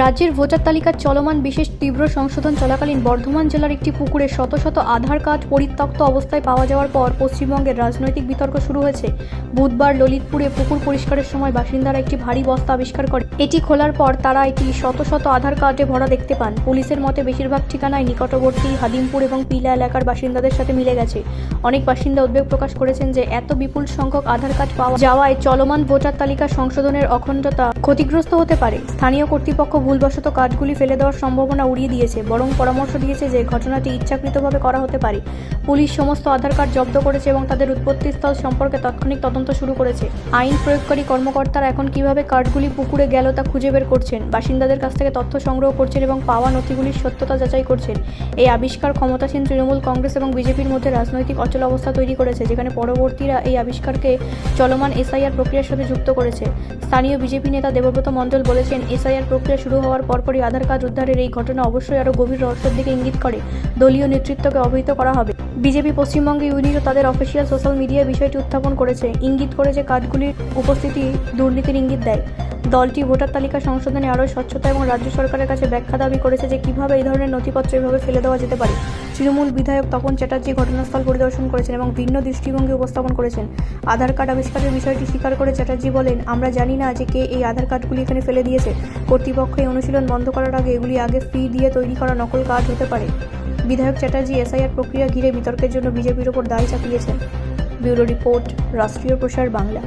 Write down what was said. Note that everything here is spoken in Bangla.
রাজ্যের ভোটার তালিকার চলমান বিশেষ তীব্র সংশোধন চলাকালীন বর্ধমান জেলার একটি পুকুরে শত শত আধার কার্ড পরিত্যক্ত অবস্থায় পাওয়া যাওয়ার পর পশ্চিমবঙ্গের রাজনৈতিক বিতর্ক শুরু হয়েছে। বুধবার ললিতপুরে পুকুর পরিষ্কারের সময় বাসিন্দারা একটি ভারী বস্তা আবিষ্কার করে। এটি খোলার পর তারা এটি শত শত আধার কার্ডে ভরা দেখতে পান। পুলিশের মতে বেশিরভাগ ঠিকানায় নিকটবর্তী হাদিমপুর এবং পিলা এলাকার বাসিন্দাদের সাথে মিলে গেছে। অনেক বাসিন্দা উদ্বেগ প্রকাশ করেছেন যে এত বিপুল সংখ্যক আধার কার্ড পাওয়া যাওয়ায় চলমান ভোটার তালিকা সংশোধনের অখণ্ডতা ক্ষতিগ্রস্ত হতে পারে। স্থানীয় কর্তৃপক্ষ ভুলবশত কার্ডগুলি ফেলে দেওয়ার সম্ভাবনা উড়িয়ে দিয়েছে, বরং পরামর্শ দিয়েছে যে ঘটনাটি ইচ্ছাকৃতভাবে করা হতে পারে। পুলিশ সমস্ত আধার কার্ড জব্দ করেছে এবং তাদের উৎপত্তিস্থল সম্পর্কে তাৎক্ষণিক তদন্ত শুরু করেছে। আইন প্রয়োগকারী কর্মকর্তারা এখন কিভাবে কার্ডগুলি পুকুরে গেল তা খুঁজে বের করছেন, বাসিন্দাদের কাছ থেকে তথ্য সংগ্রহ করছেন এবং পাওয়া নথিগুলির সত্যতা যাচাই করছেন। এই আবিষ্কার ক্ষমতাসীন তৃণমূল কংগ্রেস এবং বিজেপির মধ্যে রাজনৈতিক অচল অবস্থা তৈরি করেছে, যেখানে পরবর্তীরা এই আবিষ্কারকে চলমান এসআইআর প্রক্রিয়ার সাথে যুক্ত করেছে। স্থানীয় বিজেপি নেতা দেবব্রত মণ্ডল বলেছেন, এসআইআর প্রক্রিয়া শুরু হওয়ার পরপরই আধার কার্ড উদ্ধারের এই ঘটনা অবশ্যই আরও গভীর রহস্যের দিকে ইঙ্গিত করে। দলীয় নেতৃত্বকে অবহিত করা হবে। বিজেপি পশ্চিমবঙ্গে ইউনিটও তাদের অফিসিয়াল সোশ্যাল মিডিয়ায় বিষয়টি উত্থাপন করেছে, ইঙ্গিত করে যে কার্ডগুলির উপস্থিতি দুর্নীতির ইঙ্গিত দেয়। দলটি ভোটার তালিকা সংশোধনে আরও স্বচ্ছতা এবং রাজ্য সরকারের কাছে ব্যাখ্যা দাবি করেছে যে কীভাবে এই ধরনের নথিপত্র এভাবে ফেলে দেওয়া যেতে পারে। তৃণমূল বিধায়ক তপন চ্যাটার্জি ঘটনাস্থল পরিদর্শন করেছেন এবং ভিন্ন দৃষ্টিভঙ্গি উপস্থাপন করেছেন। আধার কার্ড আবিষ্কারের বিষয়টি স্বীকার করে চ্যাটার্জি বলেন, আমরা জানি না যে কে এই আধার কার্ডগুলি এখানে ফেলে দিয়েছে। কর্তৃপক্ষ এই অনুশীলন বন্ধ করার আগে এগুলি আগে ফি দিয়ে তৈরি করা নকল কার্ড হতে পারে। বিধায়ক চ্যাটার্জি এসআইআর প্রক্রিয়া ঘিরে বিতর্কের জন্য বিজেপির ওপর দায় চাপিয়েছেন। ব্যুরো রিপোর্ট, রাষ্ট্রীয় প্রসার বাংলা।